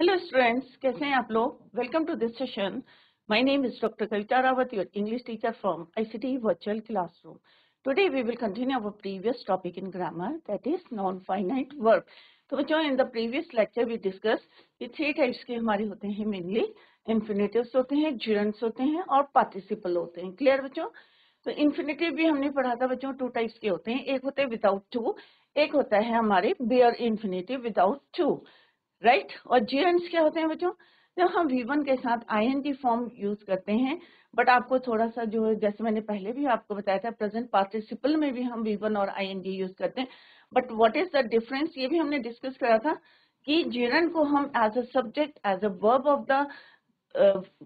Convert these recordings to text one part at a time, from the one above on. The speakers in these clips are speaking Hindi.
Hello students, कैसे हैं आप लोग? Welcome to this session. My name is Dr. Kavita Rawat, your English teacher from ICT Virtual Classroom. Today we will continue our previous topic in grammar, that is non-finite verb. तो बच्चों, in the previous lecture we discussed कि 3 types के हमारे होते हैं mainly, infinitives होते हैं, gerunds होते हैं और participle होते हैं. Clear बच्चों? तो infinitive भी हमने पढ़ा था बच्चों, 2 types के होते हैं. एक होते हैं without to, एक होता है हमारे bare infinitive without to. Right और gerunds क्या होते हैं बच्चों? जब हम V1 के साथ ing फॉर्म यूज करते हैं, बट आपको थोड़ा सा जो है, जैसे मैंने पहले भी आपको बताया था, प्रेजेंट पार्टिसिपल में भी हम V1 और ing यूज करते हैं. But what is the difference, ये भी हमने डिस्कस करा था कि gerund को हम as a subject, as a verb of the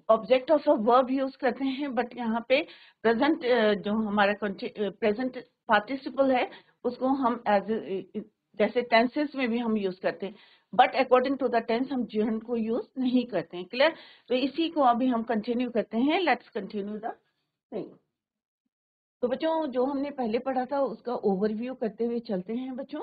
object of a verb use करते हैं, बट यहाँ पे प्रेजेंट जो हमारा प्रेजेंट पार्टिसिपल है उसको हम एज जैसे टेंसेस में भी हम यूज करते हैं, but according to the tense हम gerund को यूज नहीं करते हैं. क्लियर? तो इसी को अभी हम कंटिन्यू करते हैं. Let's continue the thing. तो बच्चों, जो हमने पहले पढ़ा था उसका ओवरव्यू करते हुए चलते हैं बच्चों,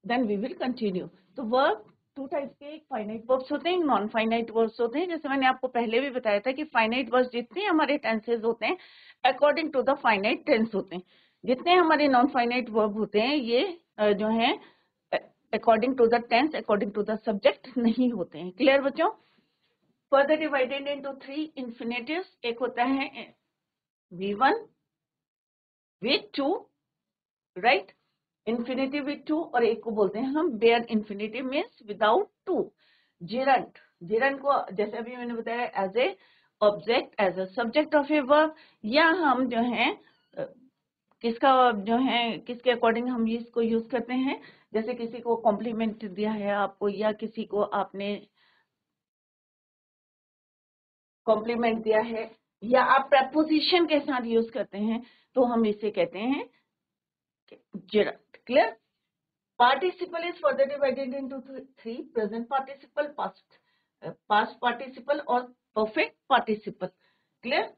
देन वी विल कंटिन्यू. तो वर्ब 2 टाइप्स के, एक फाइनाइट वर्ब्स होते हैं, नॉन फाइनाइट वर्ब्स होते हैं. जैसे मैंने आपको पहले भी बताया था कि फाइनाइट वर्ब्स जितने हमारे टेंसेज होते हैं according to the finite tense होते हैं. जितने हमारे नॉन फाइनाइट वर्ब होते हैं ये जो है according to the tense, according to the subject नहीं होते हैं. क्लियर बच्चों? Further divided into 3 infinitives. एक होता है V1 with to, right, infinitive with to, और एक को बोलते हैं हम bare infinitive means without to. gerund, gerund को जैसे अभी मैंने बताया as a object, as a subject of a verb, या हम जो है किसका जो है किसके अकॉर्डिंग हम इसको यूज करते हैं. जैसे किसी को कॉम्प्लीमेंट दिया है आपको, या किसी को आपने कॉम्प्लीमेंट दिया है, या आप प्रपोजिशन के साथ यूज करते हैं, तो हम इसे कहते हैं gerund. Clear? Participle is further divided into 3: present participle, past participle और perfect participle. Clear?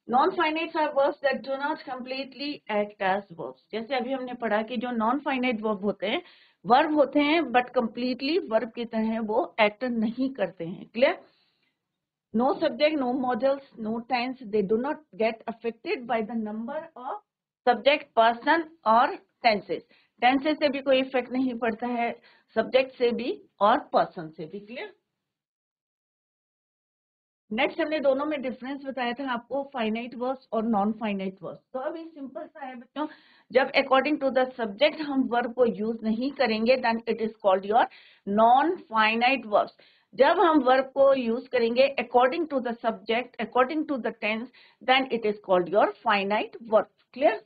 Non-finite are verbs that do not completely act as verbs. जैसे अभी हमने पढ़ा कि जो non-finite verb होते हैं, verb होते हैं but completely verb की तरह वो act नहीं करते हैं. Clear? No subject, no modals, no tense. They do not get affected by the number of subject, person और tenses. टेंसेस से भी कोई इफेक्ट नहीं पड़ता है, सब्जेक्ट से भी और पर्सन से भी. क्लियर? नेक्स्ट हमने दोनों में डिफरेंस बताया था आपको, फाइनाइट वर्ब्स और नॉन फाइनाइट वर्ब्स. तो अभी सिंपल सा है बच्चों, जब अकॉर्डिंग टू द सब्जेक्ट हम वर्ब को यूज नहीं करेंगे then it is called your non finite verbs. जब हम वर्ब को यूज करेंगे according to the subject, according to the tense, then it is called your finite verb. Clear?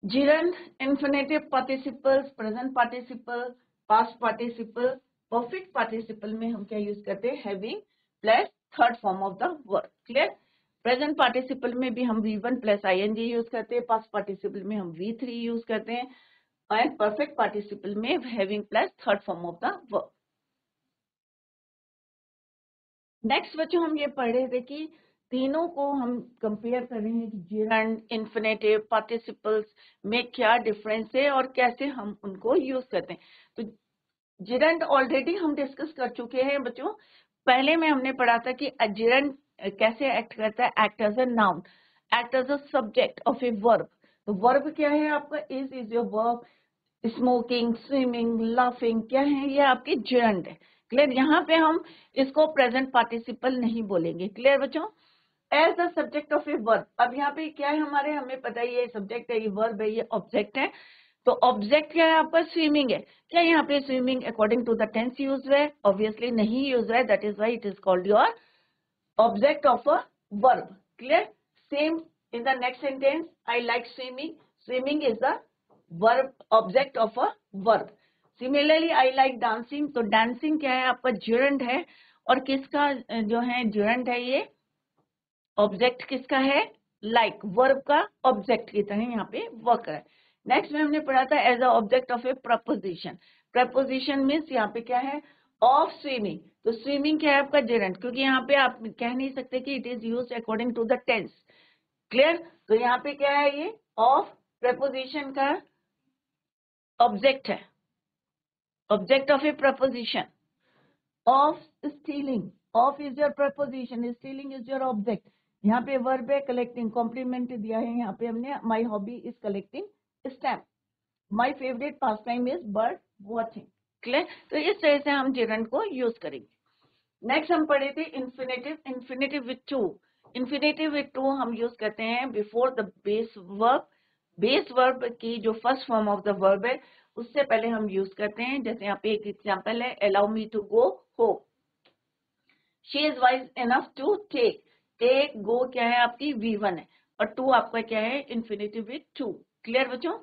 gerund, infinitive participles, present participle, past participle, perfect participle में हम क्या यूज करते हैं? having plus third form of the verb. clear? present participle में भी हम V1 plus ing यूज करते हैं, past participle में हम V3 यूज करते हैं, और perfect participle में having plus third form of the verb. Next बच्चों, हम ये पढ़ रहे थे कि तीनों को हम कंपेयर कर रहे हैं कि gerund, infinitive, participles में क्या डिफरेंस है और कैसे हम उनको यूज करते हैं. तो gerund ऑलरेडी हम डिस्कस कर चुके हैं बच्चों. पहले में हमने पढ़ा था कि gerund कैसे एक्ट करता है. Act as a noun, act as a subject of a verb. तो वर्ब क्या है आपका? Is your verb. Smoking, swimming, laughing क्या है? ये आपकी gerund है. क्लियर? यहाँ पे हम इसको प्रेजेंट पार्टिसिपल नहीं बोलेंगे. क्लियर बच्चों? As the subject of a verb. अब यहाँ पे क्या है हमारे, हमें पता है ये सब्जेक्ट है, ये वर्ब है, ये ऑब्जेक्ट है. तो ऑब्जेक्ट क्या है आपका? स्विमिंग है. क्या यहाँ पे swimming according to the tense use है? ऑब्वियसली नहीं यूज है. That is why it is called your object of a verb. Clear? Same in the next sentence, I like swimming. Swimming is the verb, object of a verb. Similarly I like dancing. तो डांसिंग क्या है आपका? gerund है. और किसका जो है gerund है? ये ऑब्जेक्ट किसका है? लाइक, वर्ब का ऑब्जेक्ट की तरह यहाँ पे वर्क है. नेक्स्ट में हमने पढ़ा था as a object of a preposition. Preposition means यहाँ पे क्या है? Of swimming. तो स्विमिंग क्या है आपका? gerund, क्योंकि यहाँ पे आप कह नहीं सकते कि it is use according to the tense. Clear? तो यहाँ पे क्या है? ये ऑफ प्रपोजिशन का ऑब्जेक्ट है. Object of a preposition. Of stealing. Of is your preposition. Stealing is your object. यहाँ पे verb है collecting. Complement दिया है यहाँ पे हमने. My hobby is collecting stamp. My favorite pastime is bird watching. Clear? तो इस तरह से हम gerund को यूज करेंगे. नेक्स्ट हम पढ़े थे infinitive. Infinitive with to. Infinitive with to हम यूज करते हैं before the base verb. Base verb की जो first form of the verb है उससे पहले हम यूज करते हैं. जैसे यहाँ पे एक एग्जांपल है, allow me to go home. She is wise enough to take. Take, go क्या है आपकी V1 है और टू आपका क्या है इंफिनिटिव विद टू. क्लियर बच्चों?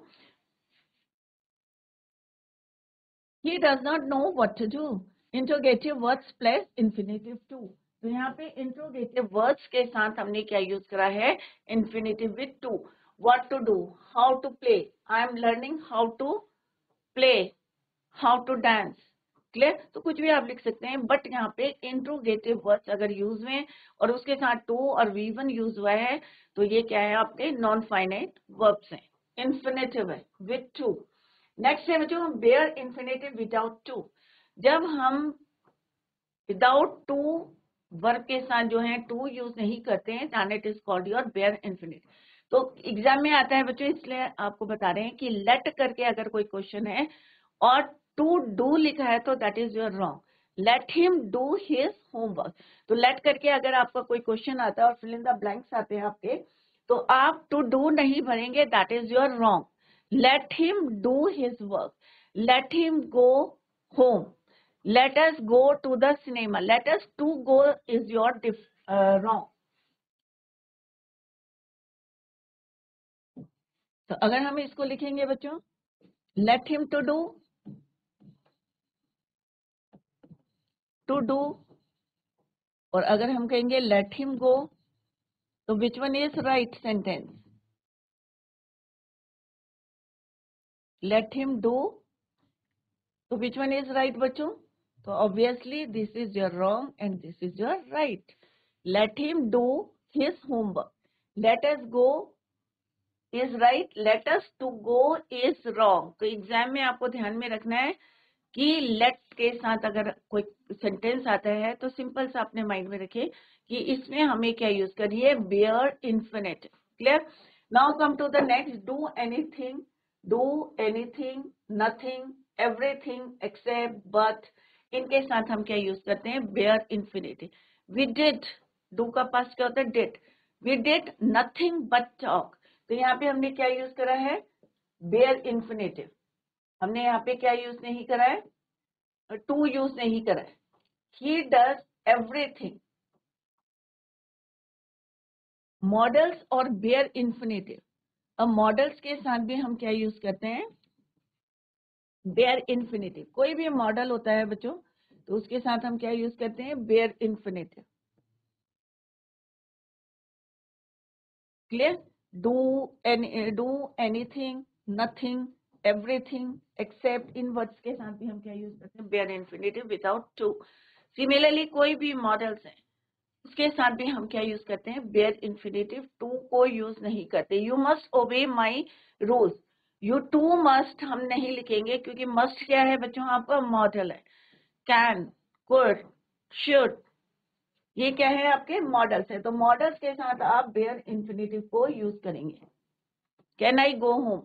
He does not know what to do. Interrogative words plus infinitive to. तो यहाँ पे इंट्रोगेटिव वर्ड्स के साथ हमने क्या यूज करा है? Infinitive with two. What to do, how to play. I am learning how to play, how to dance. Clear? तो कुछ भी आप लिख सकते हैं, बट यहाँ पे इंट्रोगेटिव वर्ड्स अगर यूज हुए और उसके साथ टू और V1 यूज हुआ है तो ये क्या है आपके नॉन फाइनाइट वर्ब्स हैं. इंफिनिटिव है विद टू. नेक्स्ट है बच्चों बेयर इंफिनिटिव विदाउट टू. जब हम विदाउट टू वर्ब के साथ जो है टू यूज नहीं करते हैं then it is called your bare infinitive. तो एग्जाम में आता है बच्चों, इसलिए आपको बता रहे हैं कि लेट करके अगर कोई क्वेश्चन है और टू डू लिखा है तो that is your wrong. Let him do his homework. तो लेट करके अगर आपका कोई क्वेश्चन आता है और फिल इन द ब्लैंक्स आते हैं आपके, तो आप टू डू नहीं भरेंगे, that is your wrong. Let him do his work. Let him go home. Let us go to the cinema. Let us to go is your wrong. तो अगर हम इसको लिखेंगे बच्चों, लेट हिम टू डू, और अगर हम कहेंगे लेट हिम गो, तो which one is right sentence? Late him do, तो विच वन इज राइट बच्चों? तो obviously this is your wrong and this is your right. Late him do his homework. Late us go is right, let us to go is wrong. तो एग्जाम में आपको ध्यान में रखना है कि let के साथ अगर कोई सेंटेंस आता है तो सिंपल सा अपने माइंड में रखिए कि इसमें हमें क्या यूज करिए? Bare infinitive. Clear? Now come to the next. Do anything, nothing, everything except, but. इनके साथ हम क्या यूज करते हैं? Bare infinitive. We did, do का पास्ट क्या होता है? Did. We did nothing but talk. तो यहाँ पे हमने क्या यूज करा है? Bare infinitive. हमने यहाँ पे क्या यूज नहीं करा है? टू यूज नहीं करा है. He does everything. मॉडल्स और बेयर इंफिनिटिव. अब मॉडल्स के साथ भी हम क्या यूज करते हैं? Bare infinitive. कोई भी मॉडल होता है बच्चों तो उसके साथ हम क्या यूज करते हैं? Bare infinitive. Clear? Do anything, nothing, everything except. इन वर्ड्स के साथ भी हम क्या यूज करते हैं? Bare infinitive without to. Similarly कोई भी मॉडल्स हैं उसके साथ भी हम क्या यूज करते हैं? Bare infinitive. टू को यूज नहीं करते. You must obey my rules. You to must हम नहीं लिखेंगे क्योंकि मस्ट क्या है बच्चों? आपका मॉडल है. कैन, कुड, शुड, ये क्या है? आपके मॉडल्स है. तो मॉडल्स के साथ आप बेयर इंफिनिटिव को यूज करेंगे. Can I go home,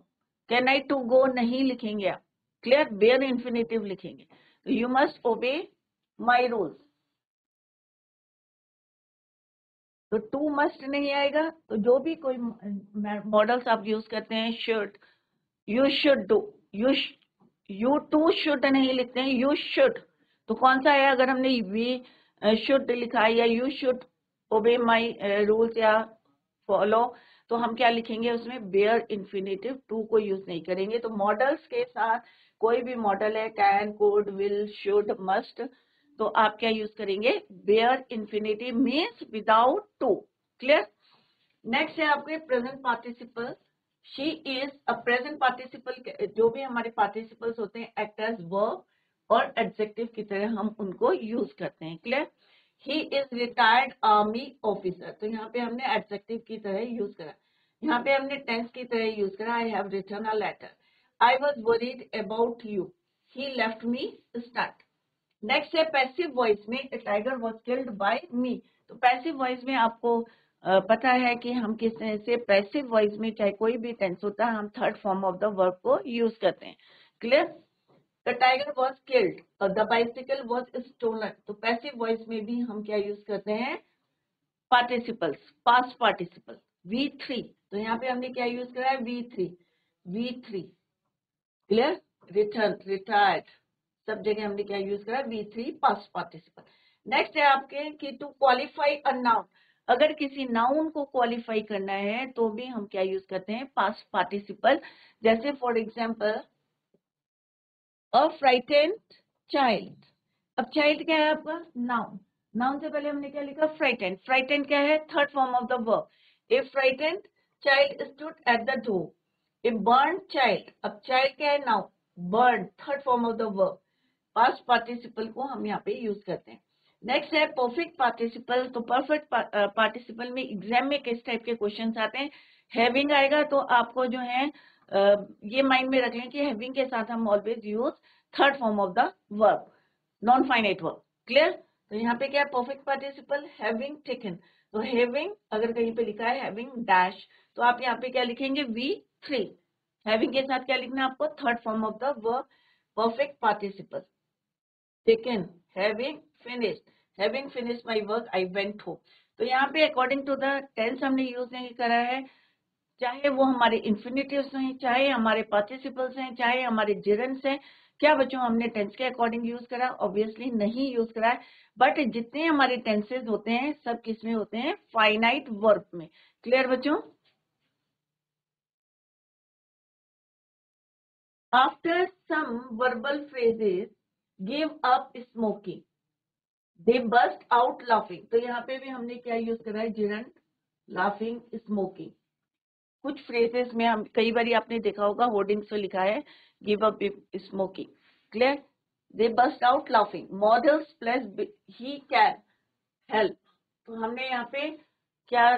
can I to go नहीं लिखेंगे आप. क्लियर? बेयर इंफिनिटिव लिखेंगे. तो you must obey my rules. तो टू मस्ट नहीं आएगा. तो जो भी कोई मॉडल्स आप यूज करते हैं, should, you should do, you to should नहीं लिखते हैं, यू शुड. तो कौन सा है? अगर हमने वी शुड लिखा है या यू शुड ओबे माई रूल्स या फॉलो, तो हम क्या लिखेंगे उसमें? Bare infinitive. टू को यूज नहीं करेंगे. तो मॉडल्स के साथ कोई भी मॉडल है, can, could, will, should, must, तो आप क्या यूज करेंगे? Bare infinitive means without to. Clear? Next है आपके present participle. She is a present participle. जो भी हमारे पार्टिसिपल्स होते हैं एक्ट एज वर्ब और एडजेक्टिव की तरह हम उनको यूज करते हैं. Clear? He is retired army officer. तो यहाँ पे हमने एडजेक्टिव की तरह यूज करा. यहाँ पे हमने टेंस की तरह यूज करा. I have written a letter. I was worried about you. he left me start. Next है पैसिव वॉइस में a tiger was killed by me. तो पैसिव वॉइस में आपको पता है कि हम किस तरह से पैसिव वॉइस में चाहे कोई भी टेंस होता है हम third form of the verb को यूज करते हैं. Clear? The tiger was killed और द बाइसिकल वॉज स्टोलन. तो पैसिव वॉइस में भी हम क्या यूज करते हैं? Participles, past participle. V3, तो यहाँ पे हमने क्या यूज करा है? V3. क्लियर? रिटर्न, रिटायर्ड, सब जगह हमने क्या यूज करा? V3 past participle. नेक्स्ट है आपके कि टू क्वालिफाई अ नाउन. अगर किसी नाउन को क्वालिफाई करना है तो भी हम क्या यूज करते हैं? Past participle. जैसे for example a frightened child. अब चाइल्ड क्या है आपका? नाउन. नाउन से पहले हमने क्या लिखा? फ्राइटेंड. फ्राइटेंड क्या है? Third form of the verb. A frightened child stood at the door. A burn child. अब चाइल्ड क्या है? Noun. Burn third form of the verb. Past participle को हम यहाँ पे यूज करते हैं. नेक्स्ट है परफेक्ट पार्टिसिपल. तो परफेक्ट पार्टिसिपल में एग्जाम में किस टाइप के क्वेश्चंस आते हैं? हैविंग आएगा. तो आपको जो है ये माइंड में रख लें कि हैविंग के साथ हम always use third form of the verb, non finite verb. Clear? तो यहाँ पे क्या है? Perfect participle having taken. तो हैविंग अगर कहीं पे लिखा है हैविंग डैश, तो आप यहाँ पे क्या लिखेंगे? V3. हैविंग के साथ क्या लिखना है आपको? Third form of the verb, perfect participle. Taken, having finished my work I went home. तो यहाँ पे अकॉर्डिंग टू द टेंस हमने यूज नहीं करा है, चाहे वो हमारे इन्फिनिटिव्स हैं, चाहे हमारे पार्टिसिपल्स हैं, चाहे हमारे जिरन्स हैं. क्या बच्चों हमने टेंस के अकॉर्डिंग यूज करा? ऑब्वियसली नहीं यूज करा है. बट जितने हमारे टेंसेज होते हैं सब किस में होते हैं? फाइनाइट वर्ब में. क्लियर बच्चों? After some verbal phrases give up smoking they burst out laughing. तो यहाँ पे भी हमने क्या यूज करा है? Gerund, laughing, smoking. कुछ फ्रेजेस में हम कई बार आपने देखा होगा होर्डिंग्स पे लिखा है give up smoking. Clear? They burst out laughing. Modals plus he can help. तो हमने यहाँ पे क्या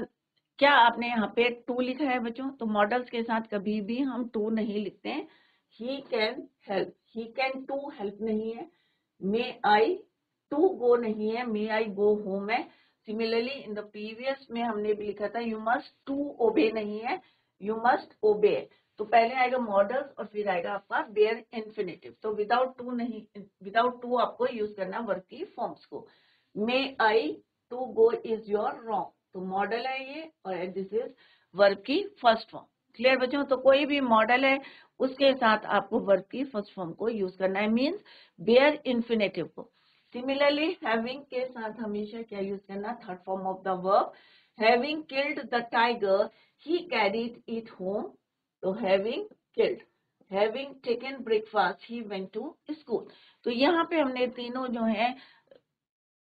क्या आपने यहाँ पे टू लिखा है बच्चों? तो मॉडल्स के साथ कभी भी हम टू नहीं लिखते हैं. He can help, he can to help नहीं है. मे आई टू गो नहीं है, मे आई गो होम है. सिमिलरली इन द प्रीवियस में हमने भी लिखा था यू मस्ट टू ओबे नहीं है, यू मस्ट ओबे. तो पहले आएगा मॉडल्स और फिर आएगा आपका बेयर इन्फिनेटिव. तो विदाउट टू नहीं, विदाउट टू आपको यूज करना वर्ब की फॉर्म्स को. May I to go is your wrong. तो मॉडल है ये और दिस इज वर्ब की फर्स्ट फॉर्म. क्लियर बच्चों? तो कोई भी मॉडल है उसके साथ आपको वर्ब की फर्स्ट फॉर्म को यूज करना है, मीन्स बेयर इन्फिनेटिव को. सिमिलरली हैविंग के साथ हमेशा क्या यूज करना? Third form of the verb. Having killed the tiger he carried it home. तो having killed. Having taken breakfast he went to school. तो यहाँ पे हमने तीनों जो है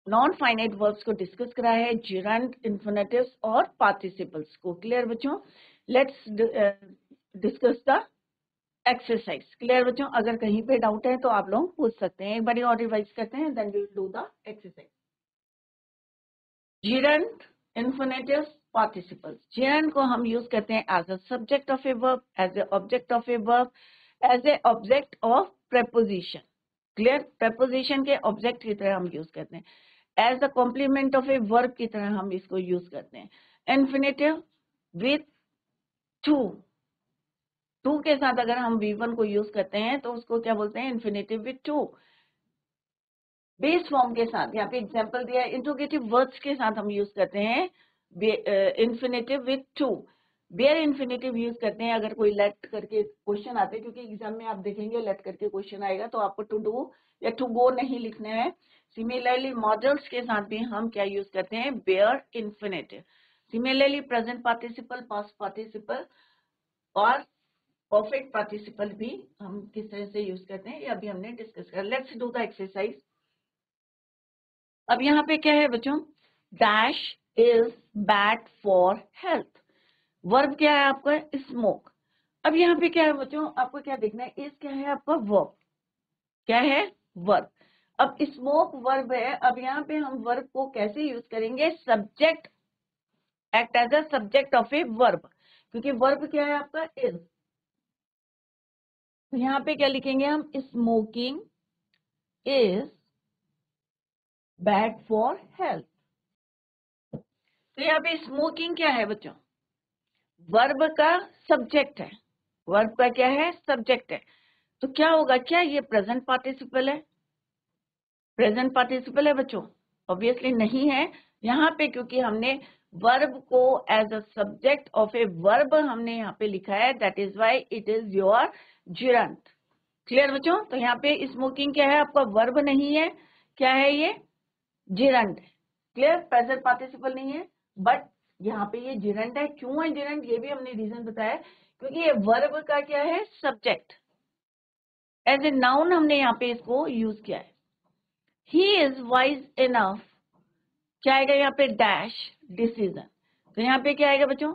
नॉन फाइनाइट वर्ब्स को डिस्कस करा है, जिरंट, इन्फिनेटिव्स और पार्टिसिपल्स को. क्लियर बच्चों? Let's discuss the exercise. Clear बच्चों? अगर कहीं पे डाउट है तो आप लोग पूछ सकते हैं. एक बार और रिवाइज करते हैं, then we will do the exercise. Gerund, infinitives, participles. Gerund को हम यूज करते हैं as a subject of a verb, as a object of a verb, as a object of preposition. Clear? Preposition के ऑब्जेक्ट की तरह हम यूज करते हैं. As the complement of a verb की तरह हम इसको यूज करते हैं. Infinitive with to. टू के साथ अगर हम V1 को यूज करते हैं तो उसको क्या बोलते हैं? Infinitive with to. Base form के साथ, यहाँ पे एग्जांपल दिया है, इंट्रोगेटिव वर्ड्स के साथ हम यूज करते हैं infinitive with to. Bare infinitive use करते हैं अगर कोई लेट करके क्वेश्चन आते हैं, क्योंकि एग्जाम में आप देखेंगे लेट करके क्वेश्चन आएगा तो आपको टू डू या टू गो नहीं लिखना है. सिमिलरली मॉडल्स के साथ भी हम क्या यूज करते हैं? Bare infinitive. Similarly present participle, past participle और परफेक्ट पार्टिसिपल भी हम किस तरह से यूज करते हैं ये अभी हमने डिस्कस किया. Let's do the exercise. अब यहाँ पे क्या है बच्चों? Dash is bad for health. Verb क्या है आपका? स्मोक. अब यहाँ पे क्या है बच्चों? आपको क्या देखना है? इज क्या है आपका? वर्ब. क्या है? वर्ब. अब स्मोक वर्ब है. अब यहाँ पे हम वर्ब को कैसे यूज करेंगे? Subject, act as a subject of a verb, क्योंकि वर्ब क्या है आपका? इज. तो यहाँ पे क्या लिखेंगे हम, smoking is bad for health. तो यहाँ पे स्मोकिंग क्या है बच्चों, वर्ब का सब्जेक्ट है, वर्ब का क्या है, सब्जेक्ट है। तो क्या होगा, क्या ये प्रेजेंट पार्टिसिपल है, प्रेजेंट पार्टिसिपल है बच्चों, ऑब्वियसली नहीं है। यहाँ पे क्योंकि हमने वर्ब को as a subject of a verb हमने यहाँ पे लिखा है, that is why it is your gerund. Clear बच्चों। तो यहाँ पे स्मोकिंग क्या है, आपका वर्ब नहीं है, क्या है ये, जिरंट। क्लियर, प्रेजेंट पार्टिसिपल नहीं है, बट यहाँ पे ये जिरंट है। क्यों है जिरंट, ये भी हमने रीजन बताया, क्योंकि ये वर्ब का क्या है, सब्जेक्ट। एज ए नाउन हमने यहाँ पे इसको यूज किया है। ही इज वाइज इनफ, क्या आएगा यहाँ पे, डैश डिसीजन। तो यहाँ पे क्या आएगा बच्चों,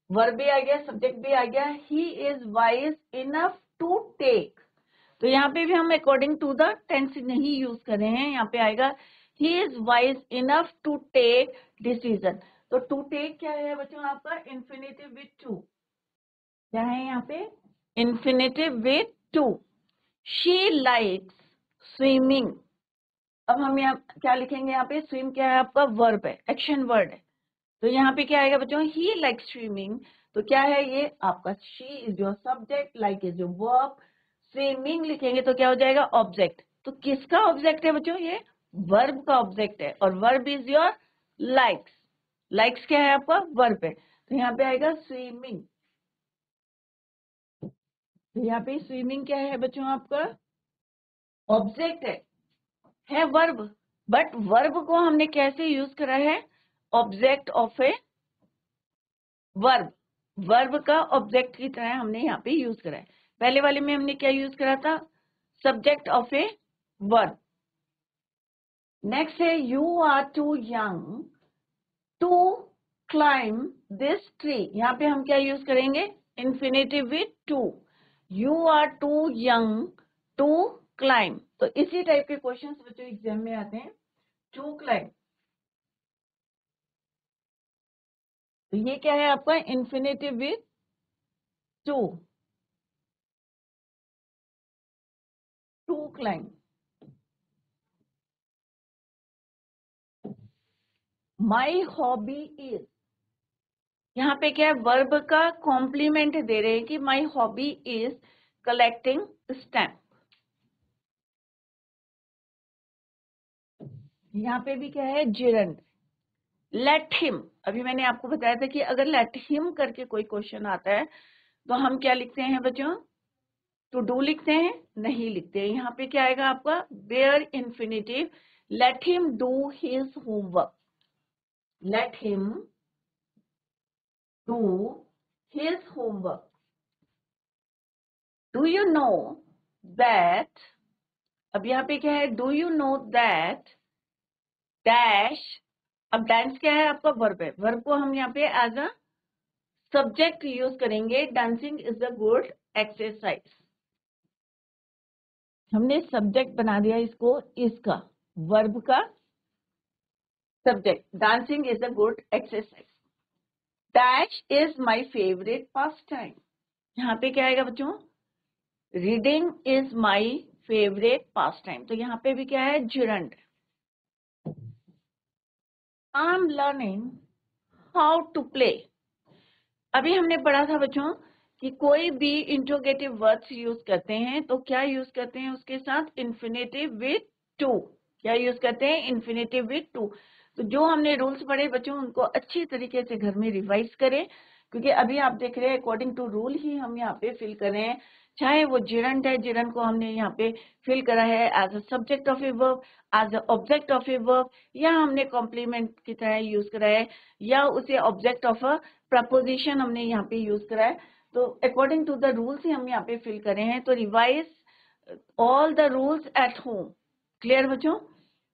वर्ब भी आ गया, सब्जेक्ट भी आ गया। He is wise enough to take, तो यहाँ पे भी हम अकॉर्डिंग टू द टेंस नहीं यूज कर रहे हैं, यहाँ पे आएगा he is wise enough to take decision. तो टू टेक क्या है बच्चों, आपका इंफिनिटिव विथ टू, क्या है यहाँ पे, infinitive with to. She likes swimming, अब हम यहाँ क्या लिखेंगे, यहाँ पे स्विम क्या है आपका, वर्ब है, एक्शन वर्ड है। तो यहाँ पे क्या आएगा बच्चों, ही लाइक्स स्विमिंग, तो क्या है ये आपका, she is your subject, like is your verb, swimming लिखेंगे तो क्या हो जाएगा, ऑब्जेक्ट। तो किसका ऑब्जेक्ट है बच्चों, ये वर्ब का ऑब्जेक्ट है, और verb is your likes. Likes क्या है आपका, वर्ब है, तो यहाँ पे आएगा स्विमिंग। तो यहाँ पे स्विमिंग क्या है बच्चों, आपका ऑब्जेक्ट है वर्ब, बट वर्ब को हमने कैसे यूज करा है, object of a verb, verb का ऑब्जेक्ट की तरह हमने यहाँ पे यूज करा है। पहले वाले में हमने क्या यूज करा था, subject of a verb. Next है, you are too young to climb this tree, यहाँ पे हम क्या यूज करेंगे, infinitive with to. You are too young to climb, तो इसी टाइप के क्वेश्चंस बच्चों एग्जाम में आते हैं, टू क्लाइम। तो ये क्या है आपका, infinitive with to, to climb. My hobby is, यहाँ पे क्या है, वर्ब का कॉम्प्लीमेंट दे रहे हैं कि माई हॉबी इज कलेक्टिंग स्टैम्प। यहाँ पे भी क्या है, जिरंड। लेट हिम, अभी मैंने आपको बताया था कि अगर लेट हिम करके कोई क्वेश्चन आता है तो हम क्या लिखते हैं बच्चों, टू डू लिखते हैं, नहीं लिखते हैं। यहाँ पे क्या आएगा आपका, bare infinitive, let him do his homework, let him do his homework. Do you know that, अब यहाँ पे क्या है, do you know that dash, अब डांस क्या है आपका, वर्ब है, वर्ब को हम यहाँ पे एज अ सब्जेक्ट यूज करेंगे, dancing is a good exercise. हमने सब्जेक्ट बना दिया इसको, इसका वर्ब का सब्जेक्ट, dancing is a good exercise. Dash is my favourite pastime, यहाँ पे क्या आएगा बच्चों, reading is my favourite pastime, तो यहाँ पे भी क्या है, gerund. I am learning how to play, अभी हमने पढ़ा था बच्चों कि कोई भी इंट्रोगेटिव वर्ड्स यूज करते हैं तो क्या यूज करते हैं उसके साथ, इंफिनिटिव विथ टू, क्या यूज करते हैं, इंफिनिटिव विथ टू। तो जो हमने रूल्स पढ़े बच्चों उनको अच्छी तरीके से घर में रिवाइज करें, क्योंकि अभी आप देख रहे हैं अकॉर्डिंग टू रूल ही हम यहाँ पे फिल कर रहे हैं। चाहे वो जिरंट है, जिरंट को हमने यहाँ पे फिल करा है as a subject of a verb, as a object of a verb, या हमने कॉम्प्लीमेंट की तरह यूज करा है, या उसे ऑब्जेक्ट ऑफ अ प्रपोजिशन हमने यहाँ पे यूज करा है। तो अकॉर्डिंग टू द रूल्स ही हम यहाँ पे फिल कर रहे हैं। तो revise all the rules at home. Clear बच्चों।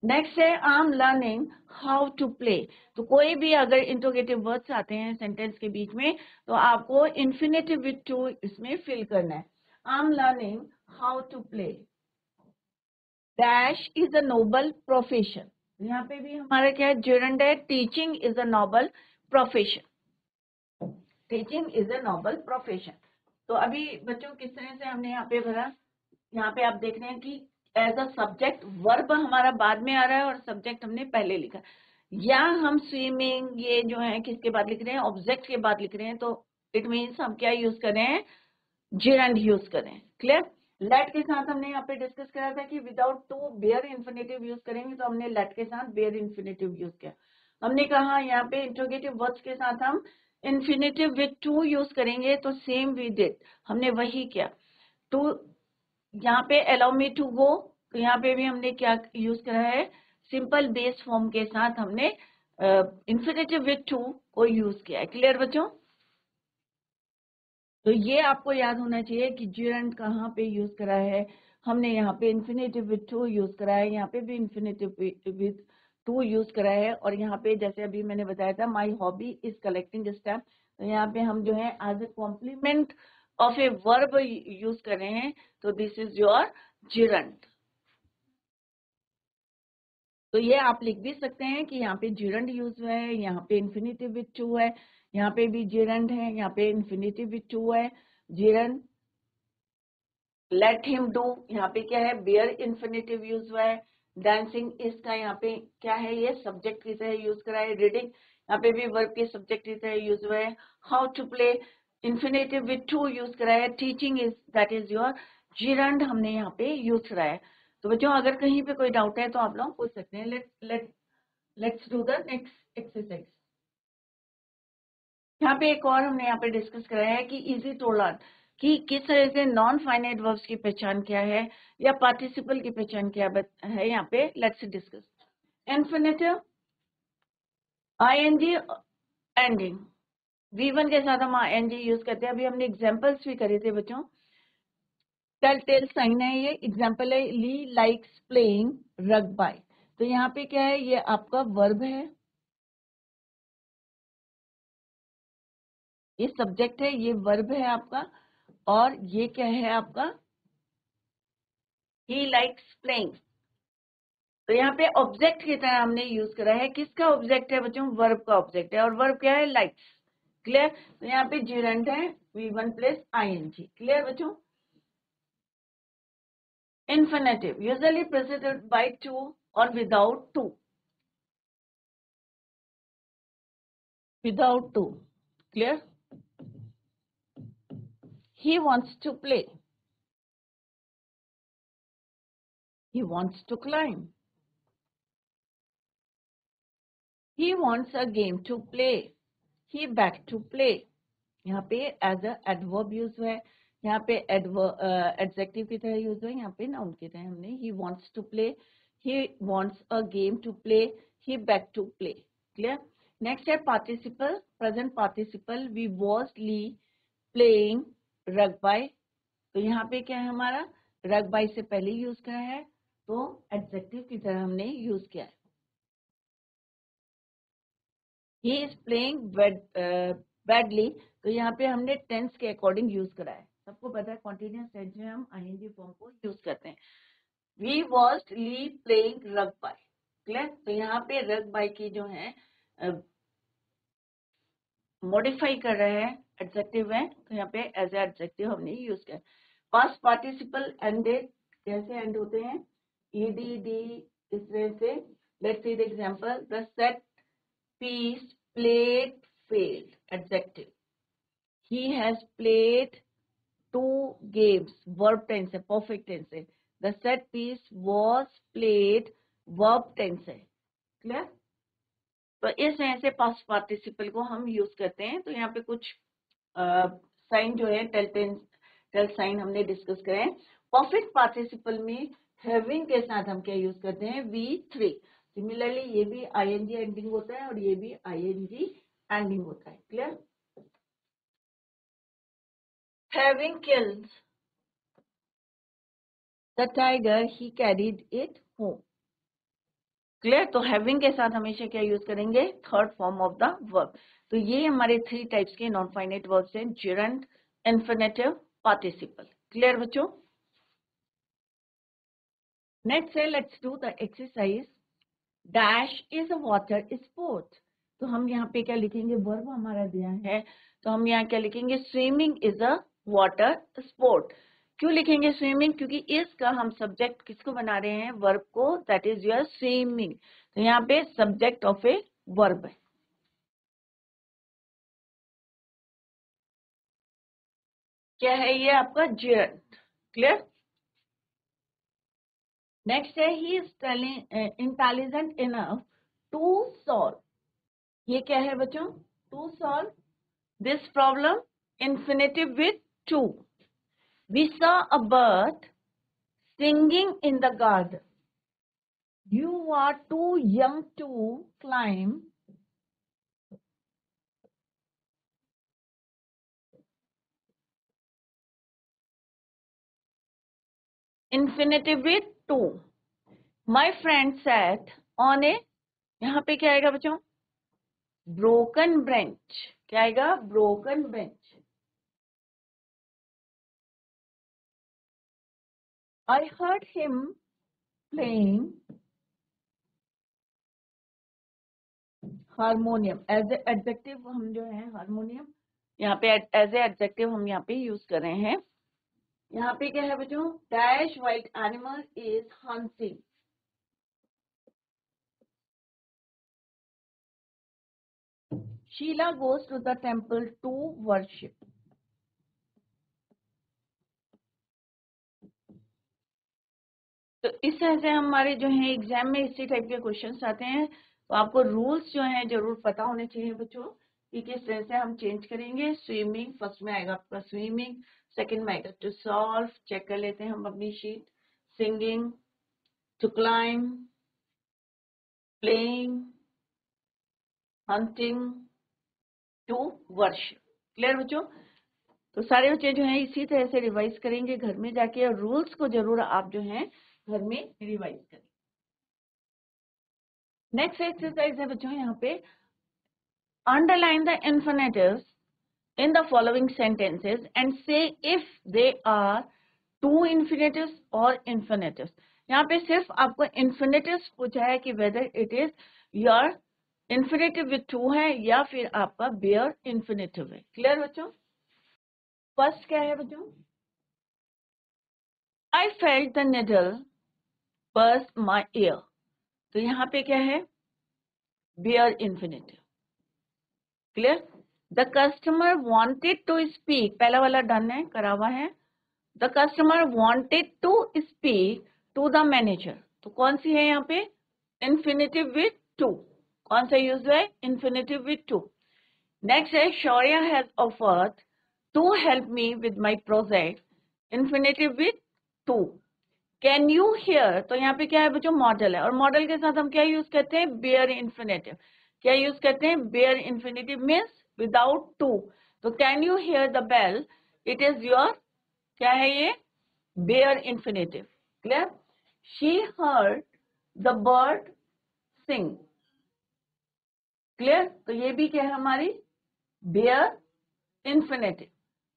नेक्स्ट है, I am learning how to play, तो कोई भी अगर इंट्रोगेटिव वर्ड्स आते हैं सेंटेंस के बीच में तो आपको इंफिनिटिव विथ टू इसमें फिल करना है। I am learning how to play, dash is a noble profession, यहाँ पे भी हमारा क्या है, जिरंड है, teaching is a noble profession, teaching is a noble profession. तो अभी बच्चों किस तरह से हमने यहाँ पे भरा, यहाँ पे आप देख रहे हैं कि एज अ सब्जेक्ट वर्ब हमारा बाद में आ रहा है और सब्जेक्ट हमने पहले लिखा। या हम स्विमिंग ये जो है किसके बाद लिख रहे हैं, ऑब्जेक्ट के बाद लिख रहे हैं, तो इट मीन्स हम क्या यूज कर रहे हैं, जिरंड यूज कर रहे हैं। क्लियर। लेट के साथ हमने यहाँ पे डिस्कस करा था कि without to bare infinitive use करेंगे, तो हमने लेट के साथ बेयर इन्फिनेटिव यूज किया। हमने कहा यहाँ पे इंट्रोगेटिव वर्ड्स के साथ हम इन्फिनेटिव विद टू यूज करेंगे, तो सेम वी डिड, हमने वही किया। टू, यहाँ पे अलाउ मी टू गो, तो यहाँ पे भी हमने क्या यूज करा है, सिंपल बेस फॉर्म के साथ हमने इन्फिनेटिव विद टू को यूज किया है। क्लियर बच्चों। तो ये आपको याद होना चाहिए कि जिरंड कहाँ पे यूज करा है, हमने यहाँ पे इन्फिनेटिव विद टू यूज करा है, यहाँ पे भी इन्फिनेटिव विद टू यूज करा है, और यहाँ पे जैसे अभी मैंने बताया था my hobby is collecting stamp, तो यहाँ पे हम जो है as a complement of a verb use कर रहे हैं, तो दिस इज योर जिरंड। तो ये आप लिख भी सकते हैं कि यहाँ पे जिरंड यूज हुआ है, यहाँ पे इन्फिनेटिव विद टू है, यहाँ पे भी जिरंड है, यहाँ पे इन्फिनेटिव विद टू है, जिरंड। लेट हिम डू, यहाँ पे क्या है, बेयर इन्फिनेटिव यूज हुआ है। डांसिंग इसका यहाँ पे क्या है, ये सब्जेक्ट की तरह यूज करा है। रीडिंग यहाँ पे भी वर्ब के सब्जेक्ट की तरह यूज हुआ है। How to play infinitive with to use करा है। Teaching is, that is your gerund, हमने यहाँ पे यूज करा है। तो बच्चों अगर कहीं पे कोई डाउट है तो आप लोग पूछ सकते हैं। Let's do the next exercise. यहाँ पे एक और हमने यहाँ पे डिस्कस कराया है कि इजी टू लर्न, कि किस तरह से नॉन फाइनाइट वर्ब्स की पहचान क्या है या पार्टिसिपल की पहचान क्या है। यहाँ पे let's discuss. Infinitive ING ending, V1 के साथ हम आईएनजी यूज करते हैं। अभी हमने एग्जांपल्स भी करे थे बच्चों। टेल टेल साइन है, ये एग्जांपल है। ली लाइक्स प्लेइंग रग्बी, तो यहाँ पे क्या है, ये आपका वर्ब है, ये सब्जेक्ट है, ये वर्ब है आपका, और ये क्या है आपका, ही लाइक्स प्लेइंग। तो यहाँ पे ऑब्जेक्ट की तरह हमने यूज करा है। किसका ऑब्जेक्ट है बच्चों, वर्ब का ऑब्जेक्ट है, और वर्ब क्या है, लाइक्स। क्लियर। तो यहाँ पे जिरंड है V1 प्लस ING। क्लियर बच्चों। Infinitive usually preceded by to और without to, without to. Clear. He wants to play, he wants to climb, he wants a game to play, he back to play। यहाँ पे एज अ एडवर्ब यूज हुआ है, यहाँ पे एडजेक्टिव की तरह यूज हुआ है, यहाँ पे नाउन की तरह हमने he wants to play, he wants a game to play, he back to play। Clear. Next है participle, present participle. we was Lee playing rugby, तो यहाँ पे क्या है हमारा, रग्बी से पहले यूज करा है, तो एडजेक्टिव की तरह हमने यूज किया है। ही इज प्लेइंग बैडली, तो यहाँ पे हमने टेंस के अकॉर्डिंग यूज करा है। सबको पता है कॉन्टिन्यूअस टेंस में हम ING फॉर्म को यूज करते हैं। We watched Lee playing rugby. Clear. तो यहाँ पे रग्बी की जो है मॉडिफाई कर रहे हैं, एडजेक्टिव है, तो यहाँ पे एज एडजेक्टिव हमने यूज किया। पास्ट पार्टिसिपल एंडेड, कैसे एंड होते हैं, EDD, इस तरह से। Let's see the example. The set piece played failed, adjective। he has played 2 games, verb tense है, perfect tense है। the set piece was played, verb tense है। क्लियर। तो इस तरह से पास्ट पार्टिसिपल को हम यूज करते हैं। तो यहाँ पे कुछ साइन जो है टेल साइन हमने डिस्कस करे हैं। परफेक्ट पार्टिसिपल में हैविंग के साथ हम क्या यूज करते हैं, V3। सिमिलरली ये भी ING एंडिंग होता है और ये भी ING एंडिंग होता है। Clear. Having killed the tiger he carried it home. Clear. तो हैविंग के साथ हमेशा क्या यूज करेंगे, third form of the verb. तो ये हमारे 3 टाइप्स के नॉन फाइनाइट वर्ब्स हैं, जिरंड, इन्फिनेटिव, पार्टिसिपल। क्लियर बच्चों। नेक्स्ट है, let's do the exercise. Dash is a water sport, तो हम यहाँ पे क्या लिखेंगे, वर्ब हमारा दिया है, तो हम यहाँ क्या लिखेंगे, swimming is a water sport. क्यों लिखेंगे स्विमिंग? क्योंकि इसका हम सब्जेक्ट किसको बना रहे हैं? वर्ब को, दैट इज योर स्विमिंग। तो यहाँ पे सब्जेक्ट ऑफ ए वर्ब है। क्या है ये आपका? जेरंड। क्लियर? नेक्स्ट है he is intelligent enough to solve. ये क्या है बच्चों? To solve this problem. Infinitive with to. We saw a bird singing in the garden. You are too young to climb. Infinitive with to. My friend sat on a, यहाँ पे क्या आएगा बच्चों? Broken bench. क्या आएगा? Broken bench. I heard him playing harmonium. As a adjective हम जो है हारमोनियम यहाँ पे एज ए एडजेक्टिव हम यहाँ पे यूज कर रहे हैं। यहाँ पे क्या है बच्चों? Dash white animal is hunting. Sheela goes to the temple to worship. तो इस तरह से हमारे जो है एग्जाम में इसी टाइप के क्वेश्चंस आते हैं। तो आपको रूल्स जो हैं जरूर पता होने चाहिए बच्चों कि किस तरह से हम चेंज करेंगे। स्विमिंग फर्स्ट में आएगा आपका स्विमिंग, सेकंड में आएगा टू सॉल्व, चेक कर लेते हैं हम अपनी sheet. Singing, to climb, playing, hunting, to worship. Clear बच्चों? तो सारे बच्चे जो हैं इसी तरह से रिवाइज करेंगे घर में जाके, और रूल्स को जरूर आप जो है घर में रिवाइज करें। नेक्स्ट एक्सरसाइज है बच्चों यहाँ पे, underline the infinitives in the following sentences and say if they are two infinitives or infinitives। यहाँ पे सिर्फ आपको infinitives पूछा है कि whether it is your infinitive with two है या फिर आपका bare infinitive है। क्लियर बच्चों? फर्स्ट क्या है बच्चों? I felt the needle burst my ear। तो यहाँ पे क्या है? bare infinitive। Clear? The customer wanted to speak, पहला वाला डन है, करा हुआ है। The customer wanted to speak to the manager. तो कौन सी है यहाँ पे? Infinitive with to. कौन सा यूज है? Infinitive with to. नेक्स्ट है Shaurya has offered to help me with my project. Infinitive with to. Can you hear, तो यहाँ पे क्या है बच्चों? मॉडल है, और मॉडल के साथ हम क्या यूज करते हैं? Bare infinitive. क्या यूज करते हैं? Bare infinitive means without to. तो can you hear the bell, it is your, क्या है ये? Bare infinitive. Clear? She heard the bird sing. Clear? तो ये भी क्या है हमारी? Bare infinitive.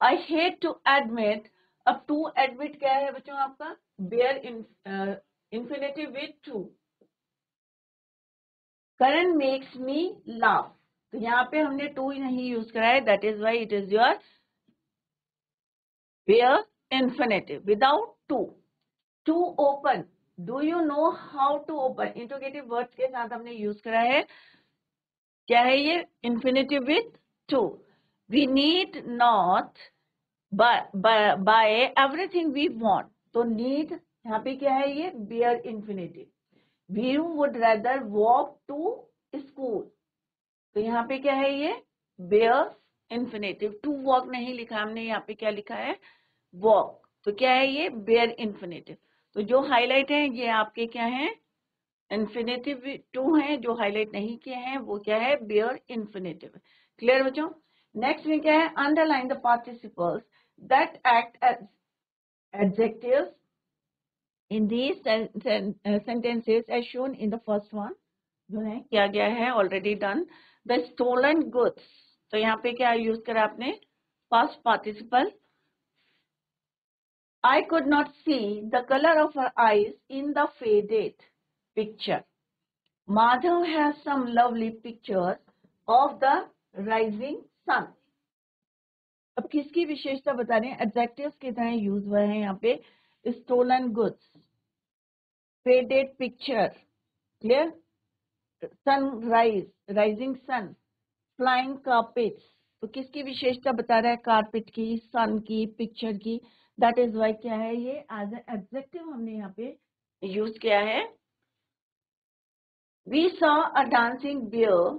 I hate to admit, अब टू एडमिट क्या है बच्चों आपका? Bare infinitive with to. Karan makes me laugh. तो यहाँ पे हमने टू ही नहीं यूज करा है, that is why it is your bare infinitive without to. To open, do you know how to open, interrogative words के साथ हमने यूज करा है। क्या है ये? Infinitive with to. We need not buy everything we want. तो नीड यहाँ पे क्या है? ये bare infinitive. We would rather walk to school. तो यहाँ पे क्या है? ये बेयर इन्फिनेटिव। टू वॉक नहीं लिखा हमने, यहाँ पे क्या लिखा है? वॉक। तो क्या है ये? Bare infinitive. तो जो हाईलाइट है ये आपके क्या है? इन्फिनेटिव टू है। जो हाईलाइट नहीं किए हैं वो क्या है? Bare infinitive. क्लियर बच्चों? नेक्स्ट में क्या है? Underline the participles that act as adjectives in these sentences as shown in the first one। जो है किया गया है, already done. The stolen goods, तो यहाँ पे क्या यूज करा आपने? Past participle. I could not see the color of her eyes in the faded picture। Madhav has some lovely pictures of the rising sun। अब किसकी विशेषता बता रहे हैं? एडजेक्टिव्स की तरह यूज हुआ है यहाँ पे। Stolen goods, faded picture, clear, sunrise, rising sun, flying carpets. तो किसकी विशेषता बता रहा है? कारपेट की, सन की, पिक्चर की। दैट इज वाई क्या है ये? एज ए एडजेक्टिव हमने यहाँ पे यूज किया है। We saw a dancing bear,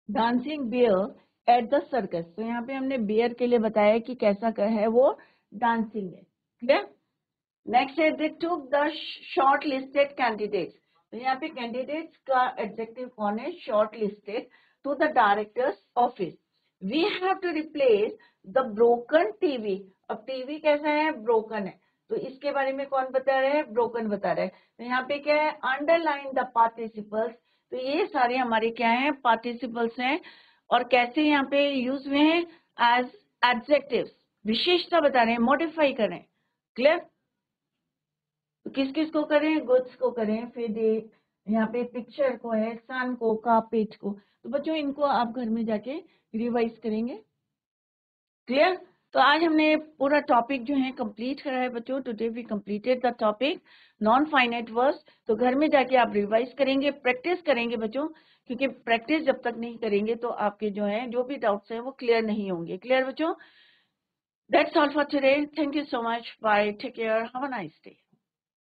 dancing bear at the circus. तो यहाँ पे हमने बियर के लिए बताया कि कैसा है वो, डांसिंग है, क्लियर। नेक्स्ट है they took the shortlisted candidates. तो यहाँ पे कैंडिडेट्स का एडजेक्टिव कौन है? Shortlisted to the director's office. We have to replace the broken TV. अब टीवी कैसा है? ब्रोकन है। तो इसके बारे में कौन बता रहा है? ब्रोकन बता रहा है। तो यहाँ पे क्या है? Underline the participles. तो ये सारे हमारे क्या हैं? पार्टिसिपल्स हैं। और कैसे यहाँ पे यूज हुए हैं? एज एडजेक्टिव्स, विशेषता बता रहे हैं, मॉडिफाई कर रहे हैं, क्लियर। तो किस किस को करें? गुड्स को करें, फिर यहाँ पे पिक्चर को है, सन को, कारपेट को। तो बच्चों इनको आप घर में जाके रिवाइज करेंगे, क्लियर। तो आज हमने पूरा टॉपिक जो है कंप्लीट करा है बच्चों। Today we completed the topic non finite words. तो घर में जाके आप रिवाइज करेंगे, प्रैक्टिस करेंगे बच्चों, क्योंकि प्रैक्टिस जब तक नहीं करेंगे तो आपके जो है जो भी डाउट्स हैं वो क्लियर नहीं होंगे, क्लियर बच्चों। That's all for today, thank you so much, bye, take care, have a nice day.